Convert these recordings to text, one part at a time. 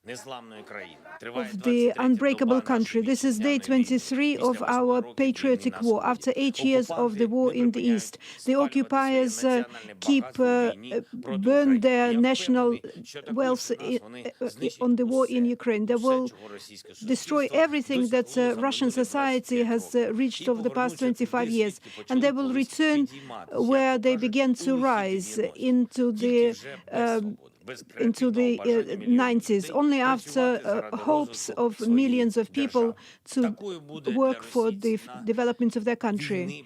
of the unbreakable country. This is day 23 of our patriotic war. After 8 years of the war in the East, the occupiers burn their national wealth on the war in Ukraine. They will destroy everything that Russian society has reached over the past 25 years, and they will return where they began to rise into the 90s, only after hopes of millions of people to work for the development of their country.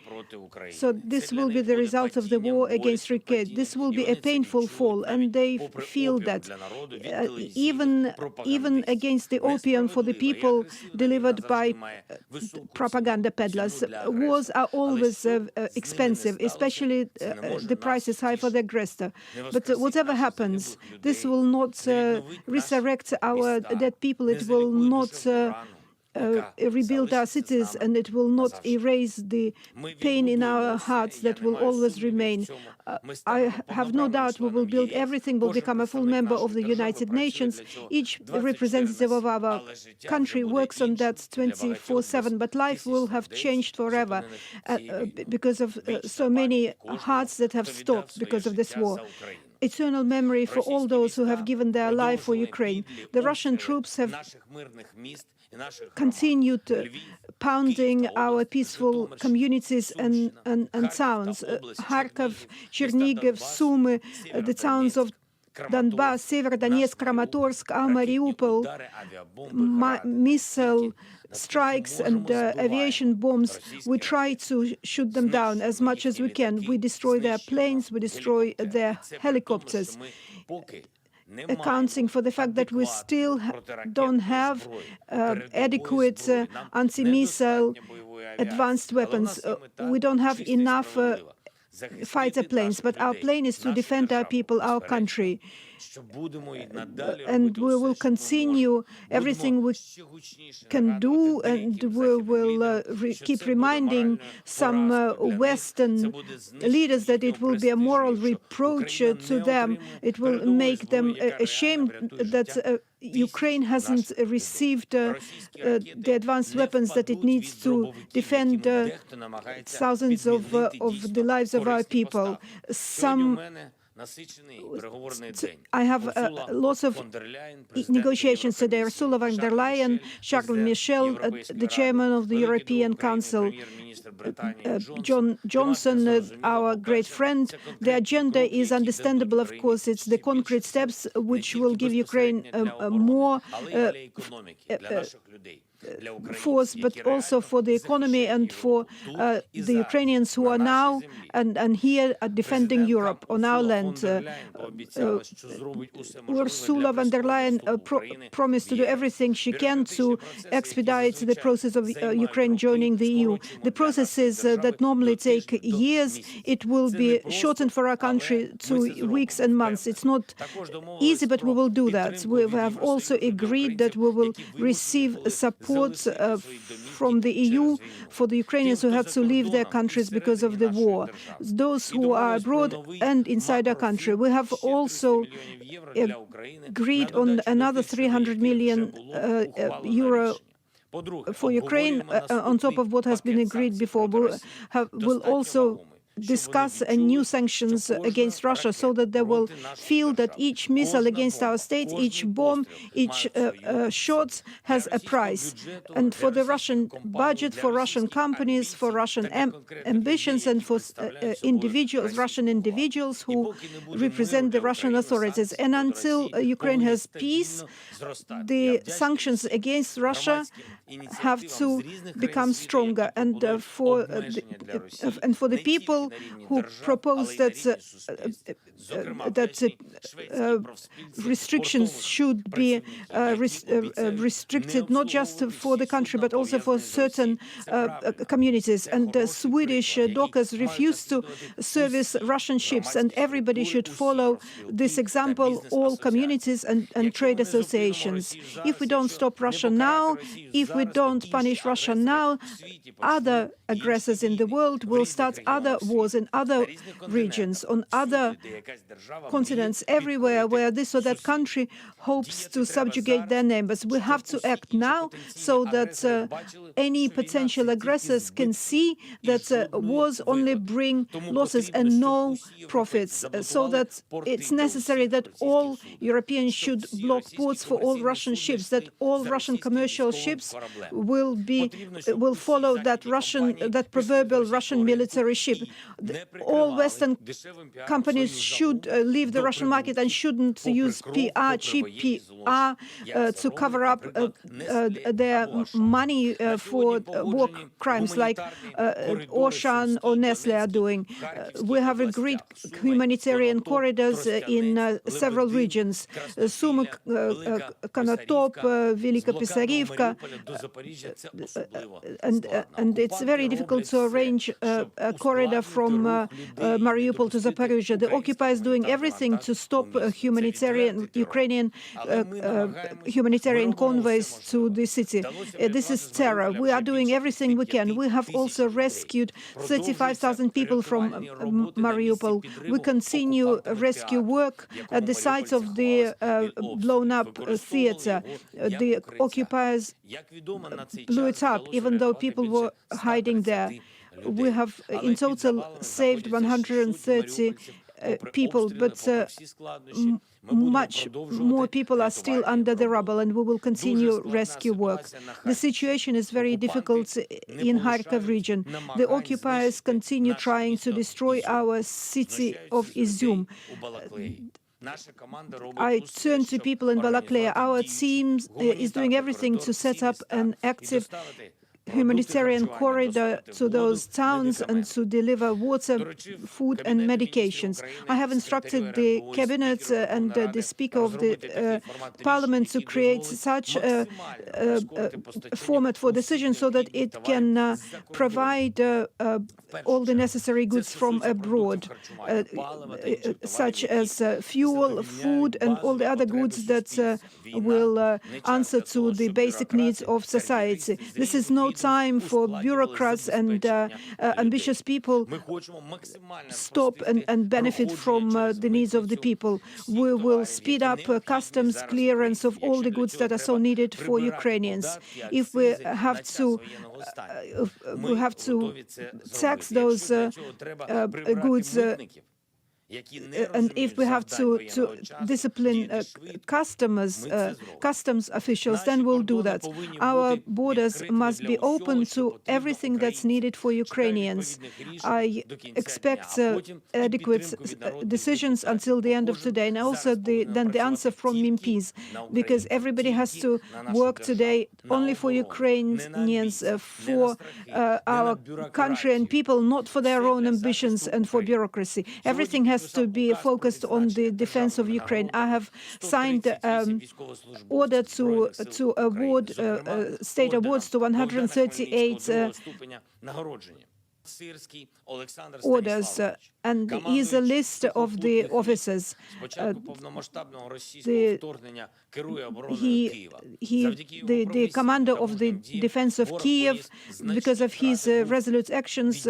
So this will be the result of the war against Ukraine. This will be a painful fall, and they feel that even against the opium for the people delivered by propaganda peddlers. Wars are always expensive, especially the price is high for the aggressor. But whatever happens, this will not resurrect our dead people. It will not rebuild our cities, and it will not erase the pain in our hearts that will always remain. I have no doubt we will build everything, will become a full member of the United Nations. Each representative of our country works on that 24/7, but life will have changed forever because of so many hearts that have stopped because of this war. Eternal memory for all those who have given their life for Ukraine. The Russian troops have continued pounding our peaceful communities and towns. Kharkov, Chernigiv, Sumy, the towns of Donbass, Severodonetsk, Kramatorsk, Mariupol, missile strikes and aviation bombs. We try to shoot them down as much as we can. We destroy their planes, we destroy their helicopters, accounting for the fact that we still don't have adequate anti-missile advanced weapons. We don't have enough fighter planes, but our plan is to defend our people, our country. And we will continue everything we can do, and we will keep reminding some Western leaders that it will be a moral reproach to them. It will make them ashamed that Ukraine hasn't received the advanced weapons that it needs to defend thousands of the lives of our people. I have lots of negotiations today. Ursula von der Leyen, Charles Michel, the chairman of the European Council, John Johnson, our great friend. The agenda is understandable, of course. It's the concrete steps which will give Ukraine more force, but also for the economy and for the Ukrainians who are now and here defending Europe on our land. Ursula von der Leyen promised to do everything she can to expedite the process of Ukraine joining the EU. The processes that normally take years, it will be shortened for our country to weeks and months. It's not easy, but we will do that. We have also agreed that we will receive support from the EU for the Ukrainians who had to leave their countries because of the war. Those who are abroad and inside our country. We have also agreed on another 300 million euro for Ukraine on top of what has been agreed before. We'll also discuss new sanctions against Russia so that they will feel that each missile against our state, each bomb, each shot has a price. And for the Russian budget, for Russian companies, for Russian ambitions, and for Russian individuals who represent the Russian authorities. And until Ukraine has peace, the sanctions against Russia have to become stronger. And for the people who propose that restrictions should be restricted not just for the country but also for certain communities. And Swedish dockers refuse to service Russian ships, and everybody should follow this example, all communities and trade associations. If we don't stop Russia now, if we don't punish Russia now, other aggressors in the world will start other wars in other regions, on other continents, everywhere where this or that country hopes to subjugate their neighbors. We have to act now so that any potential aggressors can see that wars only bring losses and no profits, so that it's necessary that all Europeans should block ports for all Russian ships, that all Russian commercial ships will follow that proverbial Russian military ship. All Western companies should leave the Russian market and shouldn't use PR, cheap PR, to cover up their money for war crimes like Ocean or Nestle are doing. We have agreed humanitarian corridors in several regions: Sumy, Konotop, Velika Pisarivka, and it's very difficult to arrange a corridor from Mariupol to Zaporizhzhia. The occupiers doing everything to stop Ukrainian humanitarian convoys to the city. This is terror. We are doing everything we can. We have also rescued 35,000 people from Mariupol. We continue rescue work at the sites of the blown-up theater. The occupiers blew it up, even though people were hiding there. We have in total saved 130 people, but much more people are still under the rubble, and we will continue rescue work. The situation is very difficult in Kharkiv region. The occupiers continue trying to destroy our city of Izyum. I turn to people in Balakleya. Our team is doing everything to set up an active humanitarian corridor to those towns and to deliver water, food and medications. I have instructed the cabinet and the Speaker of the Parliament to create such a format for decision so that it can provide all the necessary goods from abroad, such as fuel, food and all the other goods that will answer to the basic needs of society. This is no time for bureaucrats and ambitious people stop and benefit from the needs of the people. We will speed up customs clearance of all the goods that are so needed for Ukrainians. If we have to tax those goods, and if we have to discipline customs officials, then we'll do that. Our borders must be open to everything that's needed for Ukrainians. I expect adequate decisions until the end of today, and also then the answer from MPs, because everybody has to work today only for Ukrainians, for our country and people, not for their own ambitions and for bureaucracy. Everything has to be focused on the defense of Ukraine. I have signed order to award state awards to 138 orders, and is a list of the officers. The commander of the defense of Kiev, because of his resolute actions,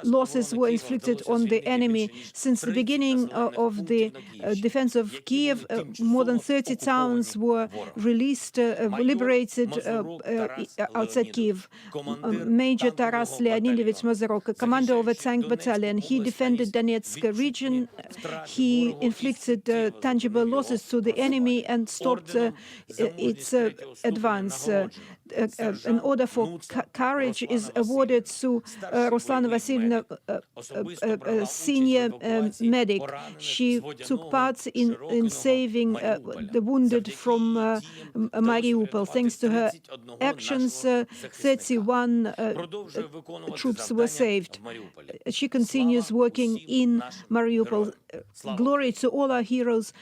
losses were inflicted on the enemy. Since the beginning of the defense of Kiev, more than 30 towns were released, liberated outside Kiev. Major Taras Leonidovich Mazarok, commander of a tank battalion, he defended Donetsk region. He inflicted tangible losses to the enemy and stopped its advance. An order for courage is awarded to Ruslana Vasilievna, a senior medic. She took part in saving the wounded from Mariupol. Thanks to her actions, 31 troops were saved. She continues working in Mariupol. Glory to all our heroes